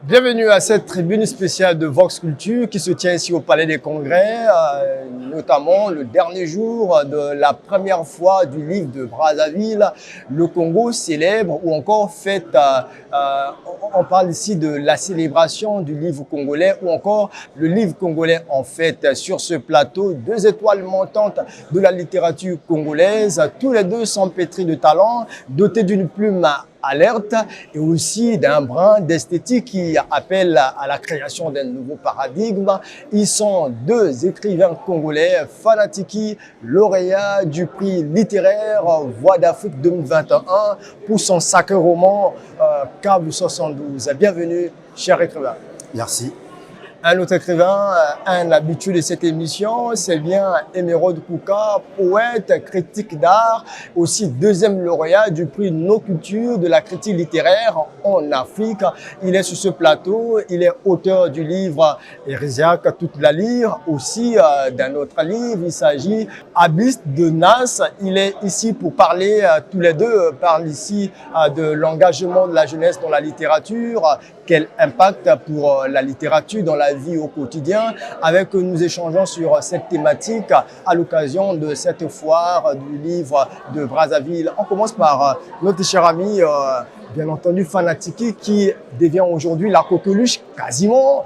Bienvenue à cette tribune spéciale de Vox Culture qui se tient ici au Palais des Congrès, notamment le dernier jour de la première fois du livre de Brazzaville, le Congo célèbre, ou encore fête, on parle ici de la célébration du livre congolais, ou encore le livre congolais en fête. Sur ce plateau, deux étoiles montantes de la littérature congolaise, tous les deux sont pétris de talent, dotés d'une plume alerte et aussi d'un brin d'esthétique qui appelle à la création d'un nouveau paradigme. Ils sont deux écrivains congolais, Fanatiki, lauréat du prix littéraire Voix d'Afrique 2021 pour son sacré roman Cave 72. Bienvenue, cher écrivain. Merci. Un autre écrivain, un habitué de cette émission, c'est bien Emeraude Kouka, poète, critique d'art, aussi deuxième lauréat du prix No Culture de la critique littéraire en Afrique. Il est sur ce plateau, il est auteur du livre Hérésiaque, toute la lire, aussi d'un autre livre, il s'agit Abysse de Nas. Il est ici pour parler, tous les deux parlent ici de l'engagement de la jeunesse dans la littérature, quel impact pour la littérature dans la vie au quotidien. Avec eux, nous échangeons sur cette thématique à l'occasion de cette foire du livre de Brazzaville. On commence par notre cher ami, bien entendu, Fanatiki, qui devient aujourd'hui la coqueluche quasiment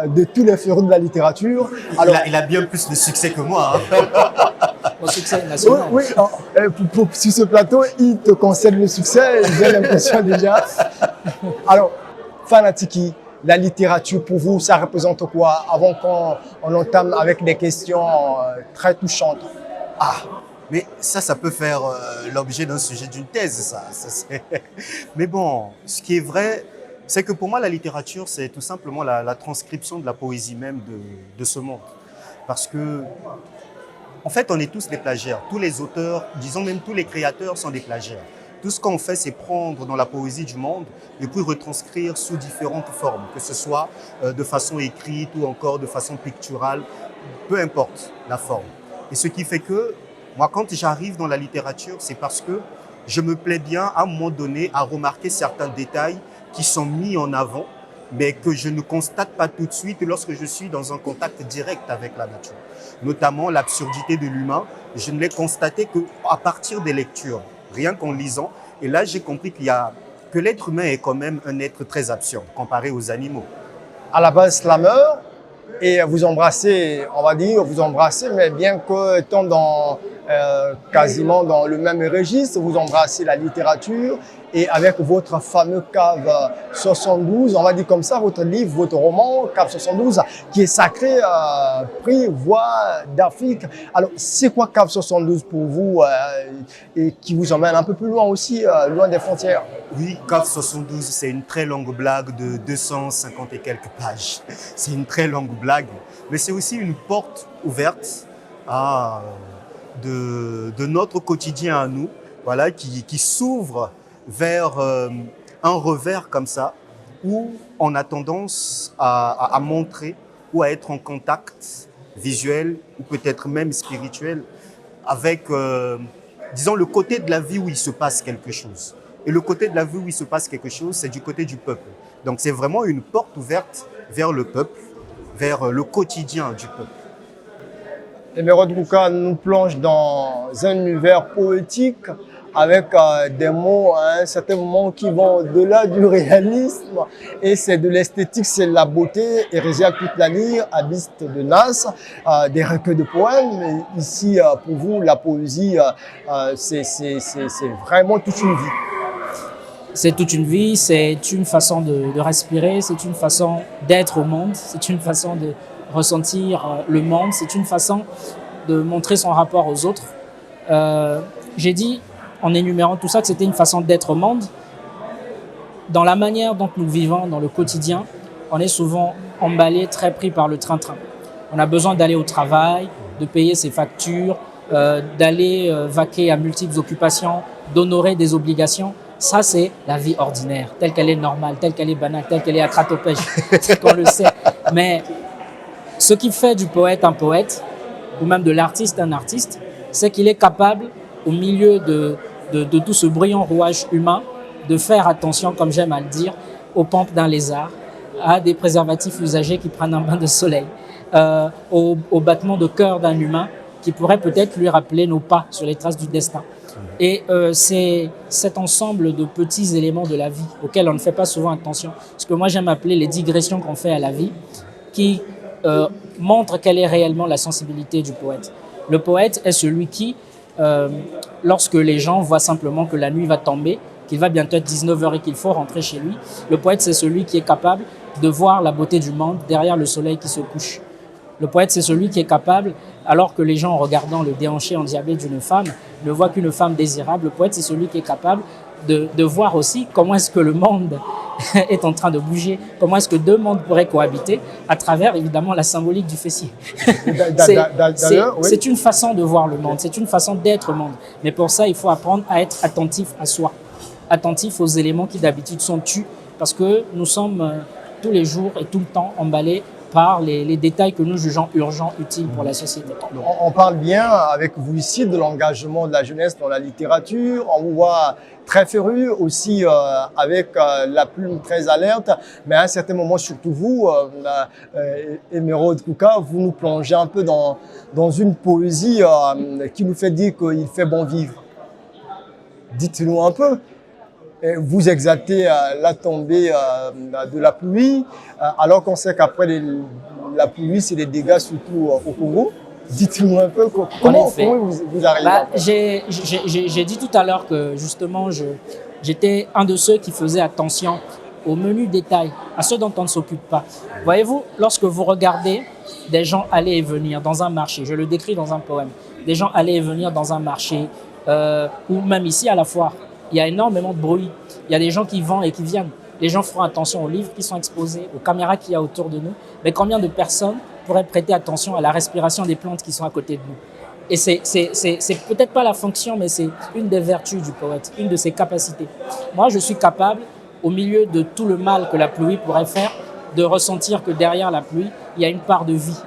de tous les férus de la littérature. Alors, il a bien plus de succès que moi. Hein. Au succès national. Oui, sur ce plateau, il te concède le succès, j'ai l'impression déjà. Alors, Fanatiki, la littérature pour vous, ça représente quoi? Avant qu'on entame avec des questions très touchantes. Ah, mais ça peut faire l'objet d'un sujet d'une thèse, ça Mais bon, ce qui est vrai, c'est que pour moi, la littérature, c'est tout simplement la transcription de la poésie même de ce monde. Parce que, en fait, on est tous des plagiaires. Tous les auteurs, disons même tous les créateurs sont des plagiaires. Tout ce qu'on fait, c'est prendre dans la poésie du monde et puis retranscrire sous différentes formes, que ce soit de façon écrite ou encore de façon picturale, peu importe la forme. Et ce qui fait que, moi, quand j'arrive dans la littérature, c'est parce que je me plais bien, à un moment donné, à remarquer certains détails qui sont mis en avant, mais que je ne constate pas tout de suite lorsque je suis dans un contact direct avec la nature. Notamment l'absurdité de l'humain, je ne l'ai constaté qu'à partir des lectures. Rien qu'en lisant. Et là, j'ai compris que l'être humain est quand même un être très absurde comparé aux animaux. À la base, slameur, et vous embrassez, on va dire, vous embrassez, mais bien que étant quasiment dans le même registre, vous embrassez la littérature et avec votre fameux Cave 72, on va dire comme ça, votre livre, votre roman, Cave 72, qui est sacré, prix Voix d'Afrique. Alors, c'est quoi Cave 72 pour vous et qui vous emmène un peu plus loin aussi, loin des frontières? Oui, Cave 72, c'est une très longue blague de 250 et quelques pages. C'est une très longue blague, mais c'est aussi une porte ouverte de notre quotidien à nous, voilà, qui s'ouvre vers un revers comme ça, où on a tendance à montrer ou à être en contact visuel ou peut-être même spirituel avec, disons, le côté de la vie où il se passe quelque chose. Et le côté de la vie où il se passe quelque chose, c'est du côté du peuple. Donc c'est vraiment une porte ouverte vers le peuple, vers le quotidien du peuple. Emeraude Kouka nous plonge dans un univers poétique avec des mots à un certain moment qui vont au-delà du réalisme. Et c'est de l'esthétique, c'est de la beauté. Hérésiaque, toute la lire, Abysse de Nas, des recueils de poèmes. Mais ici, pour vous, la poésie, c'est vraiment toute une vie. C'est toute une vie, c'est une façon de respirer, c'est une façon d'être au monde, c'est une façon de ressentir le monde, c'est une façon de montrer son rapport aux autres. J'ai dit, en énumérant tout ça, que c'était une façon d'être au monde. Dans la manière dont nous vivons dans le quotidien, on est souvent emballé, très pris par le train-train. On a besoin d'aller au travail, de payer ses factures, d'aller vaquer à multiples occupations, d'honorer des obligations. Ça, c'est la vie ordinaire, telle qu'elle est normale, telle qu'elle est banale, telle qu'elle est à cratopèche, c'est qu'on le sait. Mais ce qui fait du poète un poète, ou même de l'artiste un artiste, c'est qu'il est capable, au milieu de tout ce brillant rouage humain, de faire attention, comme j'aime à le dire, aux pompes d'un lézard, à des préservatifs usagés qui prennent un bain de soleil, au battement de cœur d'un humain qui pourrait peut-être lui rappeler nos pas sur les traces du destin. Et c'est cet ensemble de petits éléments de la vie auxquels on ne fait pas souvent attention, ce que moi j'aime appeler les digressions qu'on fait à la vie, qui montrent quelle est réellement la sensibilité du poète. Le poète est celui qui, lorsque les gens voient simplement que la nuit va tomber, qu'il va bientôt être 19h et qu'il faut rentrer chez lui, le poète c'est celui qui est capable de voir la beauté du monde derrière le soleil qui se couche. Le poète, c'est celui qui est capable, alors que les gens, en regardant le déhanché endiablé d'une femme, ne voient qu'une femme désirable. Le poète, c'est celui qui est capable de voir aussi comment est-ce que le monde est en train de bouger, comment est-ce que deux mondes pourraient cohabiter à travers, évidemment, la symbolique du fessier. C'est une façon de voir le monde, c'est une façon d'être au monde. Mais pour ça, il faut apprendre à être attentif à soi, attentif aux éléments qui d'habitude sont tus, parce que nous sommes tous les jours et tout le temps emballés par les détails que nous jugeons urgents, utiles pour la société. On parle bien avec vous ici de l'engagement de la jeunesse dans la littérature. On vous voit très féru aussi avec la plume très alerte. Mais à un certain moment, surtout vous, Emeraude Kouka, vous nous plongez un peu dans une poésie qui nous fait dire qu'il fait bon vivre. Dites-nous un peu. Vous exaltez la tombée de la pluie, alors qu'on sait qu'après la pluie, c'est des dégâts surtout au Congo. Dites-nous un peu comment vous arrivez. J'ai dit tout à l'heure que justement, j'étais un de ceux qui faisaient attention aux menus détails, à ceux dont on ne s'occupe pas. Voyez-vous, lorsque vous regardez des gens aller et venir dans un marché, je le décris dans un poème, des gens aller et venir dans un marché, ou même ici à la foire, il y a énormément de bruit. Il y a des gens qui vont et qui viennent. Les gens feront attention aux livres qui sont exposés, aux caméras qu'il y a autour de nous. Mais combien de personnes pourraient prêter attention à la respiration des plantes qui sont à côté de nous? Et c'est peut-être pas la fonction, mais c'est une des vertus du poète, une de ses capacités. Moi, je suis capable, au milieu de tout le mal que la pluie pourrait faire, de ressentir que derrière la pluie, il y a une part de vie.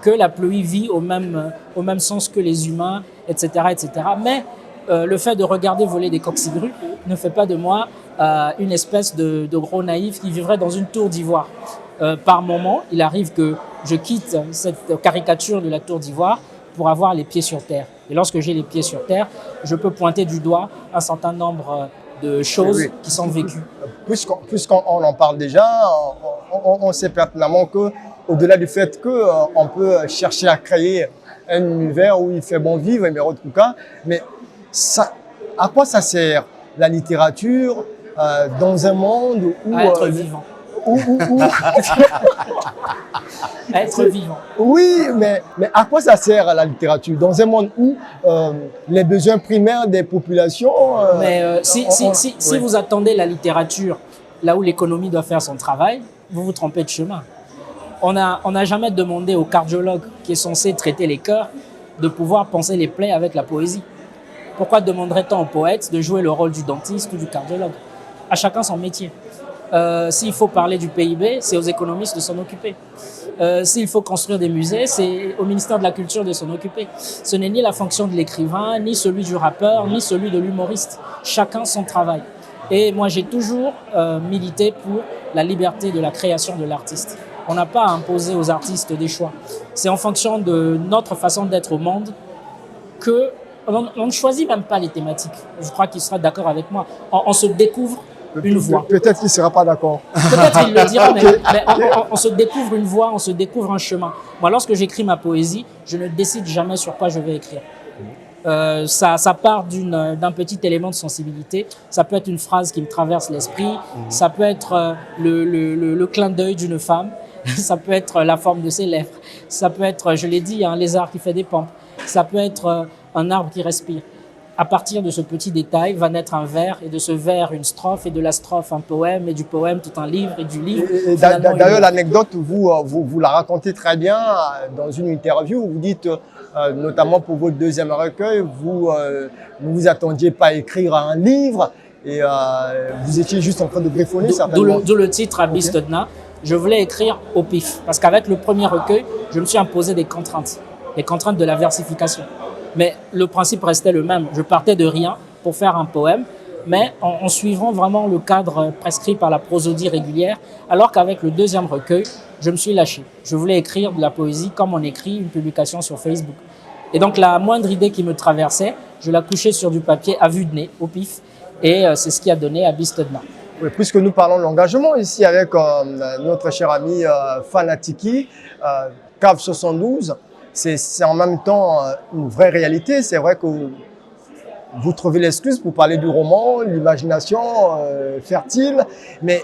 Que la pluie vit au même sens que les humains, etc., etc. Mais le fait de regarder voler des coccinelles ne fait pas de moi une espèce de gros naïf qui vivrait dans une tour d'ivoire. Par moment, il arrive que je quitte cette caricature de la tour d'ivoire pour avoir les pieds sur terre. Et lorsque j'ai les pieds sur terre, je peux pointer du doigt un certain nombre de choses qui sont vécues. Puisqu'on en parle déjà, on sait pertinemment qu'au-delà du fait qu'on peut chercher à créer un univers où il fait bon vivre, Emeraude Kouka, mais à quoi ça sert la littérature dans un monde où... À être vivant. À être vivant. Oui, mais à quoi ça sert la littérature dans un monde où les besoins primaires des populations... si vous attendez la littérature là où l'économie doit faire son travail, vous vous trompez de chemin. On n'a jamais demandé au cardiologue qui est censé traiter les cœurs de pouvoir penser les plaies avec la poésie. Pourquoi demanderait-on au poète de jouer le rôle du dentiste ou du cardiologue? À chacun son métier. S'il faut parler du PIB, c'est aux économistes de s'en occuper. S'il faut construire des musées, c'est au ministère de la Culture de s'en occuper. Ce n'est ni la fonction de l'écrivain, ni celui du rappeur, ni celui de l'humoriste. Chacun son travail. Et moi, j'ai toujours milité pour la liberté de la création de l'artiste. On n'a pas à imposer aux artistes des choix. C'est en fonction de notre façon d'être au monde que on ne choisit même pas les thématiques. Je crois qu'il sera d'accord avec moi. On se découvre une voie. Peut-être qu'il ne sera pas d'accord. Peut-être qu'il le dira, mais on se découvre une voie, on se découvre un chemin. Moi, lorsque j'écris ma poésie, je ne décide jamais sur quoi je vais écrire. Ça part d'un petit élément de sensibilité. Ça peut être une phrase qui me traverse l'esprit. Ça peut être le clin d'œil d'une femme. Ça peut être la forme de ses lèvres. Ça peut être, je l'ai dit, un lézard qui fait des pompes. Ça peut être un arbre qui respire. À partir de ce petit détail va naître un vers, et de ce vers une strophe, et de la strophe un poème, et du poème tout un livre, et du livre... D'ailleurs, l'anecdote, vous la racontez très bien dans une interview où vous dites, notamment pour votre deuxième recueil, vous ne vous attendiez pas à écrire un livre, et vous étiez juste en train de griffonner certainement. D'où le titre Abyss Todna. Je voulais écrire au pif, parce qu'avec le premier recueil, je me suis imposé des contraintes de la versification. Mais le principe restait le même. Je partais de rien pour faire un poème. mais en suivant vraiment le cadre prescrit par la prosodie régulière, alors qu'avec le deuxième recueil, je me suis lâché. Je voulais écrire de la poésie comme on écrit une publication sur Facebook. Et donc la moindre idée qui me traversait, je la couchais sur du papier à vue de nez, au pif, et c'est ce qui a donné Abystedna. Oui, puisque nous parlons de l'engagement ici avec notre cher ami Fanatiki, Cave 72, c'est en même temps une vraie réalité. C'est vrai que vous trouvez l'excuse pour parler du roman, l'imagination fertile, mais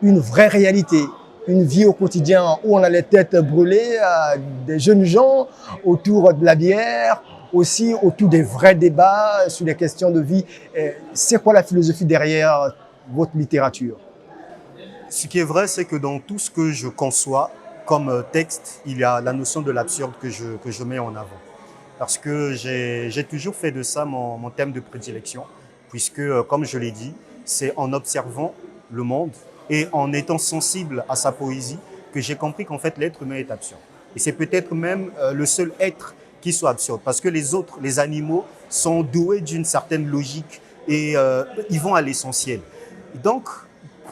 une vraie réalité, une vie au quotidien où on a les têtes brûlées, des jeunes gens autour de la bière, aussi autour des vrais débats sur les questions de vie. C'est quoi la philosophie derrière votre littérature? Ce qui est vrai, c'est que dans tout ce que je conçois comme texte, il y a la notion de l'absurde que je mets en avant. Parce que j'ai toujours fait de ça mon thème de prédilection, puisque, comme je l'ai dit, c'est en observant le monde et en étant sensible à sa poésie que j'ai compris qu'en fait l'être humain est absurde. Et c'est peut-être même le seul être qui soit absurde, parce que les autres, les animaux, sont doués d'une certaine logique et ils vont à l'essentiel. Donc,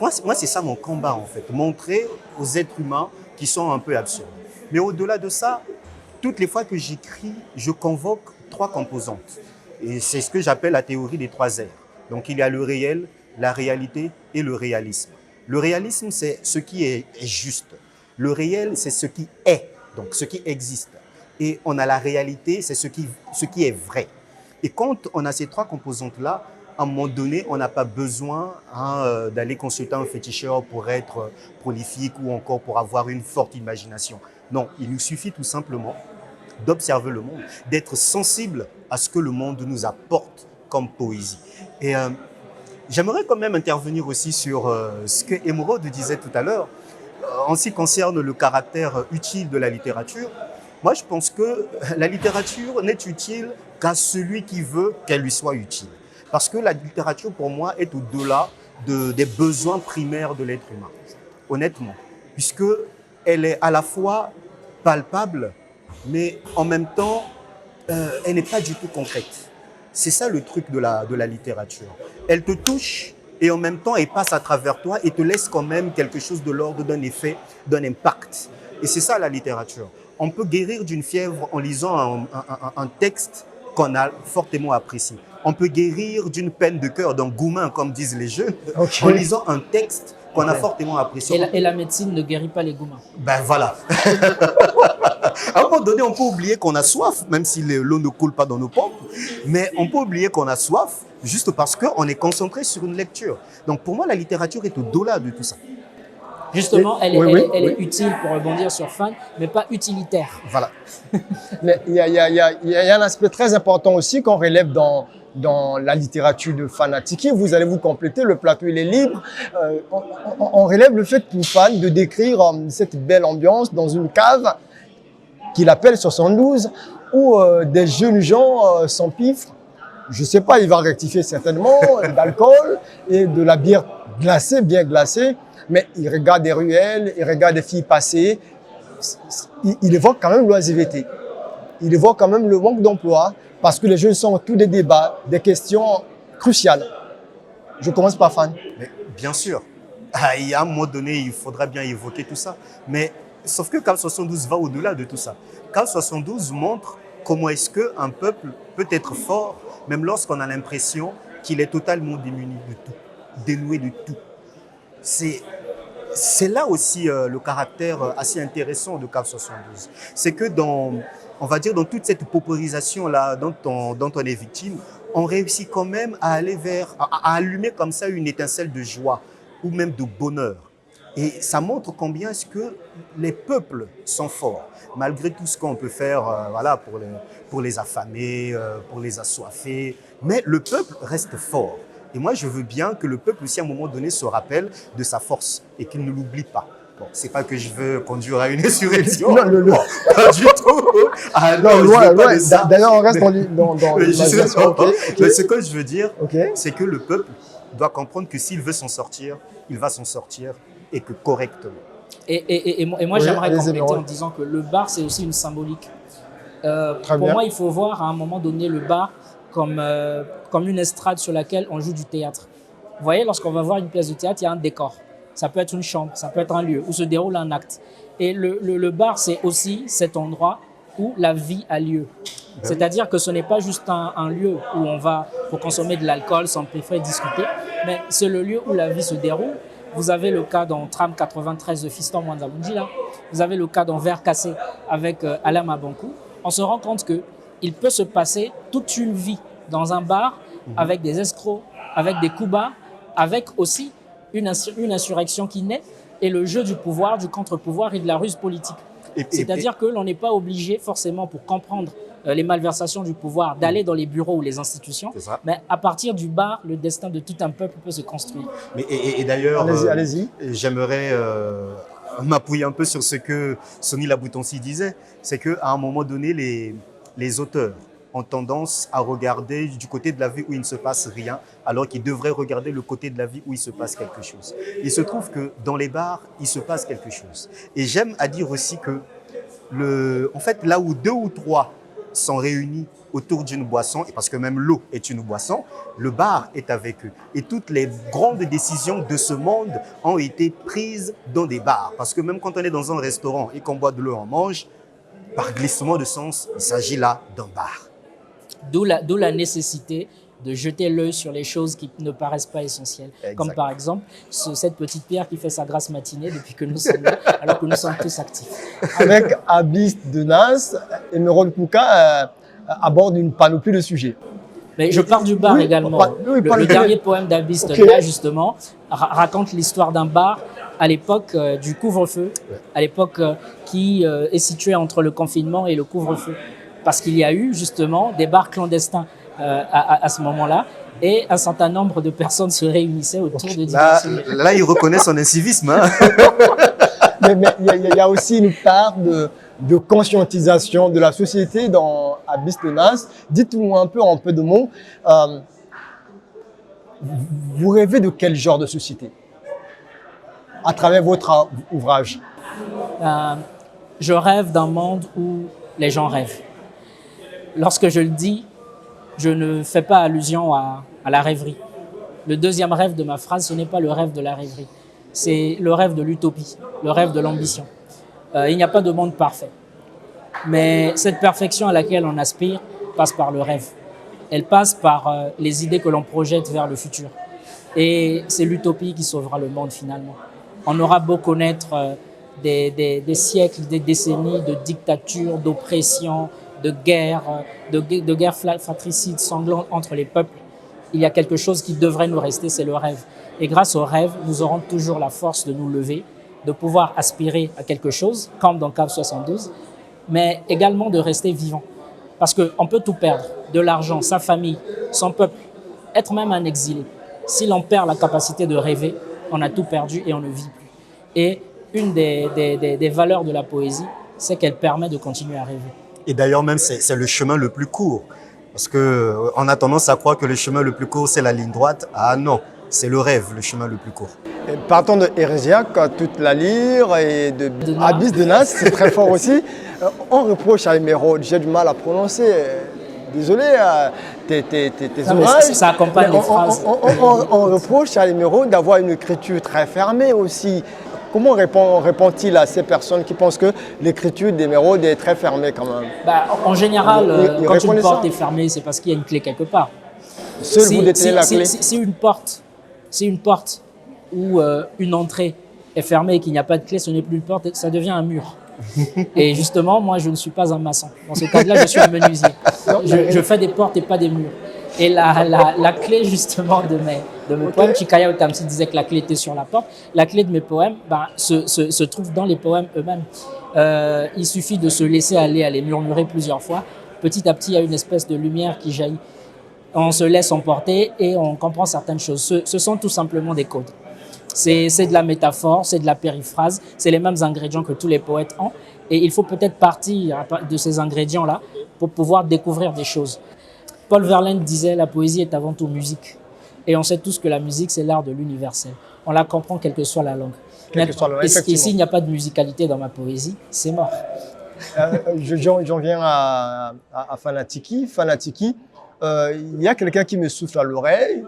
moi c'est ça mon combat en fait, montrer aux êtres humains qui sont un peu absurdes. Mais au-delà de ça, toutes les fois que j'écris, je convoque trois composantes. Et c'est ce que j'appelle la théorie des trois R. Donc il y a le réel, la réalité et le réalisme. Le réalisme, c'est ce qui est juste. Le réel, c'est ce qui est, donc ce qui existe. Et on a la réalité, c'est ce qui est vrai. Et quand on a ces trois composantes-là, à un moment donné, on n'a pas besoin d'aller consulter un féticheur pour être prolifique ou encore pour avoir une forte imagination. Non, il nous suffit tout simplement d'observer le monde, d'être sensible à ce que le monde nous apporte comme poésie. Et j'aimerais quand même intervenir aussi sur ce que Émeraude disait tout à l'heure, en ce qui concerne le caractère utile de la littérature. Moi, je pense que la littérature n'est utile qu'à celui qui veut qu'elle lui soit utile. Parce que la littérature, pour moi, est au-delà des besoins primaires de l'être humain, honnêtement, puisqu'elle est à la fois palpable, mais en même temps, elle n'est pas du tout concrète. C'est ça le truc de la littérature. Elle te touche et en même temps, elle passe à travers toi et te laisse quand même quelque chose de l'ordre d'un effet, d'un impact. Et c'est ça la littérature. On peut guérir d'une fièvre en lisant un texte qu'on a fortement apprécié. On peut guérir d'une peine de cœur, d'un goumin, comme disent les jeunes, en lisant un texte qu'on a fortement apprécié. Et la médecine ne guérit pas les goumins. Ben voilà. À un moment donné, on peut oublier qu'on a soif, même si l'eau ne coule pas dans nos pompes, mais on peut oublier qu'on a soif juste parce qu'on est concentré sur une lecture. Donc pour moi, la littérature est au-delà de tout ça. Justement, elle est utile pour rebondir sur Fan, mais pas utilitaire. Voilà. Mais il y a un aspect très important aussi qu'on relève dans la littérature de Fanatiki. Vous allez vous compléter, le plateau il est libre. On relève le fait pour Fan de décrire cette belle ambiance dans une cave qu'il appelle 72, où des jeunes gens s'empiffrent. Je ne sais pas, il va rectifier certainement, d'alcool et de la bière glacée, bien glacée. Mais il regarde des ruelles, il regarde des filles passer. Il évoque quand même l'oisiveté. Il évoque quand même le manque d'emploi parce que les jeunes sont autour des débats, des questions cruciales. Je commence par Fan. Mais bien sûr. Il y a un moment donné, il faudra bien évoquer tout ça. Mais sauf que Cave 72 va au-delà de tout ça. Cave 72 montre comment est-ce qu'un peuple peut être fort, même lorsqu'on a l'impression qu'il est totalement démuni de tout, dénoué de tout. C'est là aussi le caractère assez intéressant de Cave 72. C'est que on va dire dans toute cette pauperisation-là dont on est victime, on réussit quand même à aller à allumer comme ça une étincelle de joie ou même de bonheur. Et ça montre combien est-ce que les peuples sont forts, malgré tout ce qu'on peut faire voilà, pour les affamer, pour les assoiffer. Mais le peuple reste fort. Et moi, je veux bien que le peuple aussi, à un moment donné, se rappelle de sa force et qu'il ne l'oublie pas. Bon, c'est pas que je veux conduire à une insurrection. Non, non, pas du tout. Ah, non, loin. D'ailleurs, on reste dans l'imagination. Okay. Mais ce que je veux dire, okay, c'est que le peuple doit comprendre que s'il veut s'en sortir, il va s'en sortir et que correctement. Et moi, j'aimerais compléter en disant que le bar, c'est aussi une symbolique. Pour moi, il faut voir à un moment donné le bar comme une estrade sur laquelle on joue du théâtre. Vous voyez, lorsqu'on va voir une pièce de théâtre, il y a un décor. Ça peut être une chambre, ça peut être un lieu où se déroule un acte. Et le bar, c'est aussi cet endroit où la vie a lieu. C'est-à-dire que ce n'est pas juste un lieu où on va pour consommer de l'alcool, s'empiffrer, discuter, mais c'est le lieu où la vie se déroule. Vous avez le cas dans Tram 93 de Fiston Mwanza Bundjila. Vous avez le cas dans Verre cassé avec Alain Mabankou. On se rend compte qu'il peut se passer toute une vie dans un bar avec des escrocs, avec des coups bas, avec aussi une insurrection qui naît et le jeu du pouvoir, du contre-pouvoir et de la ruse politique. C'est-à-dire que l'on n'est pas obligé forcément pour comprendre les malversations du pouvoir d'aller dans les bureaux ou les institutions, mais à partir du bar, le destin de tout un peuple peut se construire. Mais, et d'ailleurs, allez-y. J'aimerais m'appuyer un peu sur ce que Sonny Laboutansi disait, c'est qu'à un moment donné, les auteurs ont tendance à regarder du côté de la vie où il ne se passe rien, alors qu'ils devraient regarder le côté de la vie où il se passe quelque chose. Il se trouve que dans les bars, il se passe quelque chose. Et j'aime à dire aussi que, en fait, là où 2 ou 3 sont réunis autour d'une boisson, et parce que même l'eau est une boisson, le bar est avec eux. Et toutes les grandes décisions de ce monde ont été prises dans des bars. Parce que même quand on est dans un restaurant et qu'on boit de l'eau, on mange, par glissement de sens, il s'agit là d'un bar. D'où la nécessité de jeter l'œil sur les choses qui ne paraissent pas essentielles. Exact. Comme par exemple cette petite pierre qui fait sa grasse matinée depuis que nous sommes là, alors que nous sommes tous actifs. Avec Abyss de Nas, Emeraude Kouka aborde une panoplie de sujets. Mais je pars du bar également. Le dernier poème d'Abyss de Nas, justement, raconte l'histoire d'un bar à l'époque du couvre-feu, à l'époque qui est située entre le confinement et le couvre-feu. Parce qu'il y a eu justement des bars clandestins à ce moment-là et un certain nombre de personnes se réunissaient autour de là, il reconnaît son incivisme. Hein. Mais il y a aussi une part de conscientisation de la société dans Abyss de Nas. Dites-nous un peu en peu de mots, vous rêvez de quel genre de société à travers votre ouvrage? Je rêve d'un monde où les gens rêvent. Lorsque je le dis, je ne fais pas allusion à la rêverie. Le deuxième rêve de ma phrase, ce n'est pas le rêve de la rêverie. C'est le rêve de l'utopie, le rêve de l'ambition. Il n'y a pas de monde parfait. Mais cette perfection à laquelle on aspire passe par le rêve. Elle passe par les idées que l'on projette vers le futur. Et c'est l'utopie qui sauvera le monde finalement. On aura beau connaître des siècles, des décennies de dictature, d'oppression, de guerre fratricide, sanglante entre les peuples. Il y a quelque chose qui devrait nous rester, c'est le rêve. Et grâce au rêve, nous aurons toujours la force de nous lever, de pouvoir aspirer à quelque chose, comme dans CAV 72, mais également de rester vivant. Parce qu'on peut tout perdre, de l'argent, sa famille, son peuple, être même un exilé. Si l'on perd la capacité de rêver, on a tout perdu et on ne vit plus. Et une des valeurs de la poésie, c'est qu'elle permet de continuer à rêver. Et d'ailleurs, même, c'est le chemin le plus court. Parce qu'on a tendance à croire que le chemin le plus court, c'est la ligne droite. Ah non, c'est le rêve, le chemin le plus court. Et partant de Hérésiaque, toute la lyre, et de Abyss de Nas, c'est très fort aussi. On reproche à Emeraude, j'ai du mal à prononcer. Désolé, tes oreilles. Ça accompagne les phrases. On reproche à Emeraude d'avoir une écriture très fermée aussi. Comment répond-il à ces personnes qui pensent que l'écriture d'Emeraude est très fermée quand même? En général, quand une porte est fermée, c'est parce qu'il y a une clé quelque part. Seul vous détenez la clé. Si une porte où une entrée est fermée et qu'il n'y a pas de clé, ce n'est plus une porte, ça devient un mur. Et justement, moi, je ne suis pas un maçon. Dans ce cas-là, je suis un menuisier. Je fais des portes et pas des murs. Et la clé, justement, de mes poèmes, Chikaya Otamsi disait que la clé était sur la porte. La clé de mes poèmes se trouve dans les poèmes eux-mêmes. Il suffit de se laisser aller à les murmurer plusieurs fois. Petit à petit, il y a une espèce de lumière qui jaillit. On se laisse emporter et on comprend certaines choses. Ce sont tout simplement des codes. C'est de la métaphore, c'est de la périphrase, c'est les mêmes ingrédients que tous les poètes ont. Et il faut peut-être partir de ces ingrédients-là pour pouvoir découvrir des choses. Paul Verlaine disait « La poésie est avant tout musique ». Et on sait tous que la musique, c'est l'art de l'universel. On la comprend quelle que soit la langue. Et s'il n'y a pas de musicalité dans ma poésie, c'est mort. J'en viens à Fanatiki. Fanatiki, il y a quelqu'un qui me souffle à l'oreille,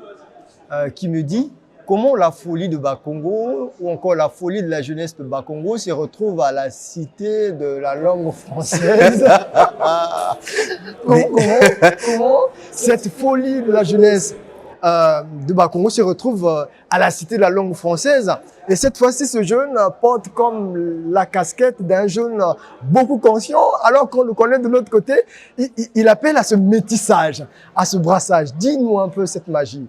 qui me dit comment la folie de Bakongo ou encore la folie de la jeunesse de Bakongo se retrouve à la cité de la langue française. Comment cette folie de la jeunesse de Bakongo se retrouve à la cité de la langue française. Et cette fois-ci, ce jeune porte comme la casquette d'un jeune beaucoup conscient, alors qu'on le connaît de l'autre côté. Il appelle à ce métissage, à ce brassage. Dis-nous un peu cette magie.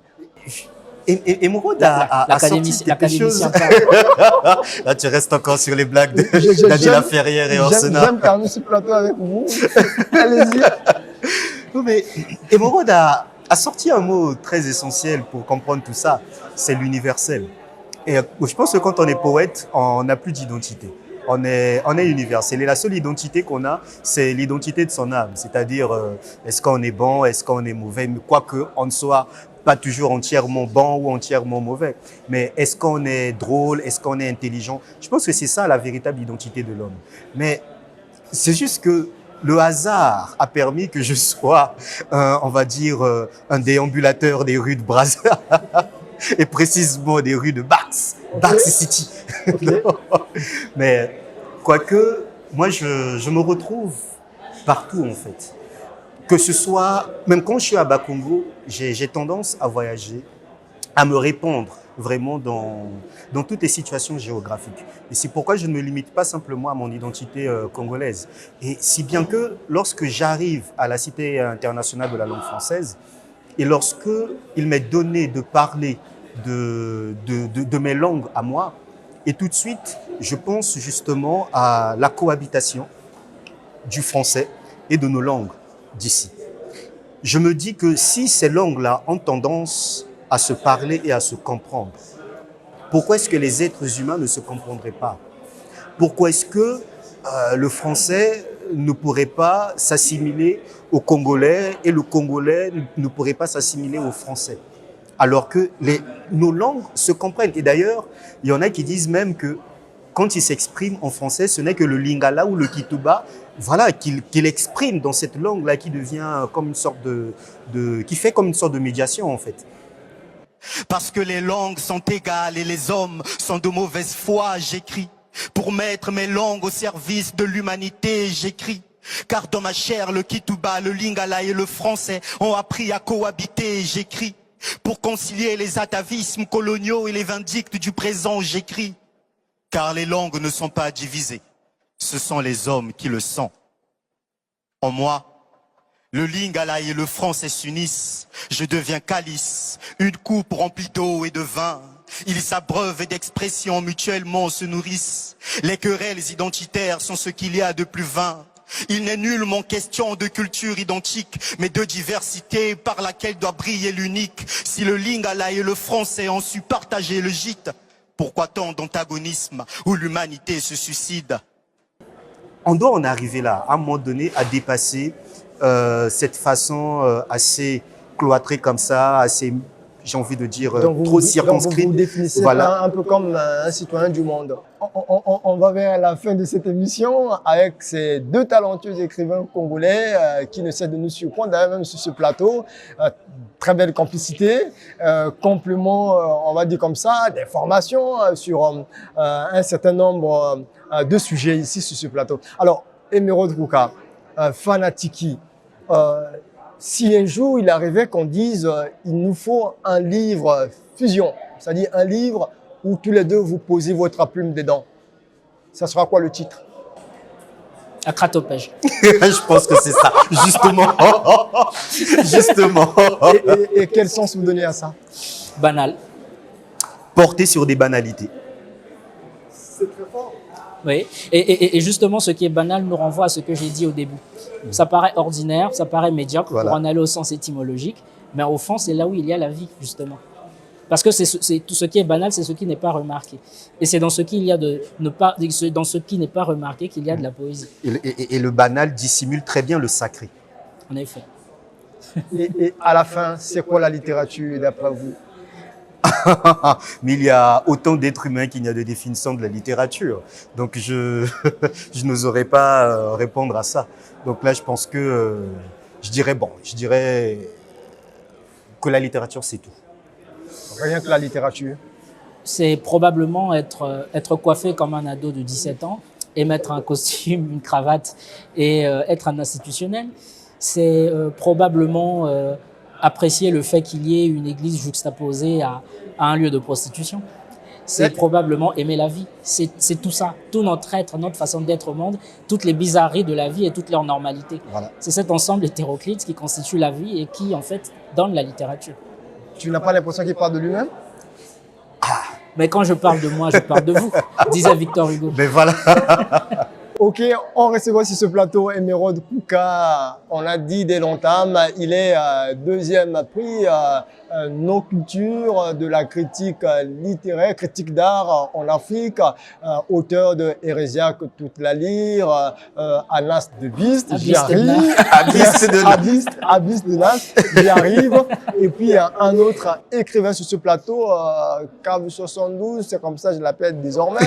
Et Morod a sorti quelque chose. Là, tu restes encore sur les blagues de Nadila Ferrière et Orsena. J'aime terminer ce plateau avec vous. Allez-y. Non, mais Morod a sorti un mot très essentiel pour comprendre tout ça, c'est l'universel. Et je pense que quand on est poète, on n'a plus d'identité. On est universel. Et la seule identité qu'on a, c'est l'identité de son âme. C'est-à-dire, est-ce qu'on est bon, est-ce qu'on est mauvais, mais quoique on ne soit pas toujours entièrement bon ou entièrement mauvais. Mais est-ce qu'on est drôle, est-ce qu'on est intelligent? Je pense que c'est ça la véritable identité de l'homme. Mais c'est juste que le hasard a permis que je sois, on va dire, un déambulateur des rues de Brazzaville et précisément des rues de Bax City. Okay. Mais quoique, moi, je me retrouve partout, en fait. Que ce soit, même quand je suis à Bakongo, j'ai tendance à voyager, à me répandre vraiment dans toutes les situations géographiques. Et c'est pourquoi je ne me limite pas simplement à mon identité congolaise. Et si bien que lorsque j'arrive à la Cité internationale de la langue française, et lorsque il m'est donné de parler de mes langues à moi, et tout de suite, je pense justement à la cohabitation du français et de nos langues d'ici. Je me dis que si ces langues-là ont tendance à se parler et à se comprendre, pourquoi est-ce que les êtres humains ne se comprendraient pas? Pourquoi est-ce que le français ne pourrait pas s'assimiler au congolais et le congolais ne pourrait pas s'assimiler au français? Alors que nos langues se comprennent. Et d'ailleurs, il y en a qui disent même que quand ils s'expriment en français, ce n'est que le lingala ou le kituba, voilà, qu'il exprime dans cette langue-là qui devient comme une sorte qui fait comme une sorte de médiation, en fait. Parce que les langues sont égales et les hommes sont de mauvaise foi, j'écris. Pour mettre mes langues au service de l'humanité, j'écris. Car dans ma chair, le kituba, le lingala et le français ont appris à cohabiter, j'écris. Pour concilier les atavismes coloniaux et les vindictes du présent, j'écris. Car les langues ne sont pas divisées, ce sont les hommes qui le sont. En moi, le lingala et le français s'unissent, je deviens calice, une coupe remplie d'eau et de vin. Ils s'abreuvent et d'expressions mutuellement se nourrissent. Les querelles identitaires sont ce qu'il y a de plus vain. Il n'est nullement question de culture identique, mais de diversité par laquelle doit briller l'unique. Si le lingala et le français ont su partager le gîte, pourquoi tant d'antagonisme où l'humanité se suicide? On doit en arriver là, à un moment donné, à dépasser cette façon assez cloîtrée comme ça, assez, j'ai envie de dire, trop circonscrite. Donc vous définissez un peu comme un citoyen du monde. On va vers la fin de cette émission avec ces deux talentueux écrivains congolais qui ne cessent de nous surprendre, d'ailleurs même sur ce plateau. Très belle complicité, complément, on va dire comme ça, des formations sur un certain nombre de sujets ici sur ce plateau. Alors, Emeraude Kouka, Fanatiki, si un jour il arrivait qu'on dise il nous faut un livre fusion, c'est-à-dire un livre où tous les deux vous posez votre plume dedans, ça sera quoi le titre? Akratopège. Je pense que c'est ça, justement. Justement. Et quel sens vous donnez à ça? Banal. Porté sur des banalités. C'est très fort. Oui, et justement, ce qui est banal nous renvoie à ce que j'ai dit au début. Ça paraît ordinaire, ça paraît médiocre pour en aller au sens étymologique, mais au fond, c'est là où il y a la vie, justement. Parce que c'est tout ce qui est banal, c'est ce qui n'est pas remarqué. Et c'est dans ce qu'il y a dans ce qui n'est pas remarqué qu'il y a de la poésie. Et le banal dissimule très bien le sacré. En effet. Et à la fin, c'est quoi la littérature d'après vous? Mais il y a autant d'êtres humains qu'il y a de définitions de la littérature. Donc je n'oserais pas répondre à ça. Donc là, je pense que je dirais que la littérature, c'est tout. Rien que la littérature. C'est probablement être coiffé comme un ado de 17 ans et mettre un costume, une cravate et être un institutionnel. C'est probablement apprécier le fait qu'il y ait une église juxtaposée à un lieu de prostitution. C'est probablement aimer la vie. C'est tout ça, tout notre être, notre façon d'être au monde, toutes les bizarreries de la vie et toutes leurs normalités. Voilà. C'est cet ensemble hétéroclite qui constitue la vie et qui, en fait, donne la littérature. Tu n'as pas l'impression qu'il parle de lui-même? Mais quand je parle de moi, je parle de vous, disait Victor Hugo. Mais voilà. Ok, on recevra sur ce plateau Emeraude Kouka. On l'a dit dès l'entame, il est deuxième prix nos cultures de la critique littéraire, critique d'art en Afrique, auteur de Hérésia que toute la lire, Anas de Bist, j'y arrive. Abyss de Nas, j'y arrive. Et puis un autre écrivain sur ce plateau, Cave 72, c'est comme ça je l'appelle désormais,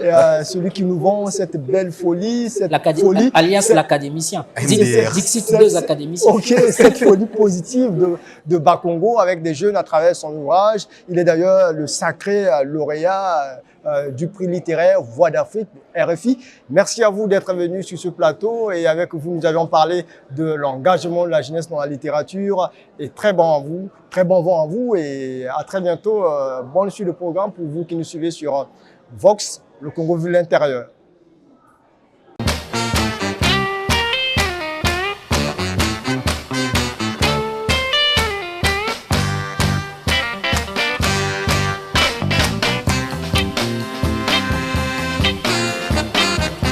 et, celui qui nous vend cette belle folie, cette folie, alias l'académicien. Dixit 2 académiciens. Ok, cette folie positive de Bakongo avec des jeunes à travers son ouvrage. Il est d'ailleurs le sacré lauréat du prix littéraire Voix d'Afrique, RFI. Merci à vous d'être venus sur ce plateau et avec vous, nous avions parlé de l'engagement de la jeunesse dans la littérature et très bon vent à vous et à très bientôt. Bonne suite de programme pour vous qui nous suivez sur Vox, le Congo vu l'intérieur.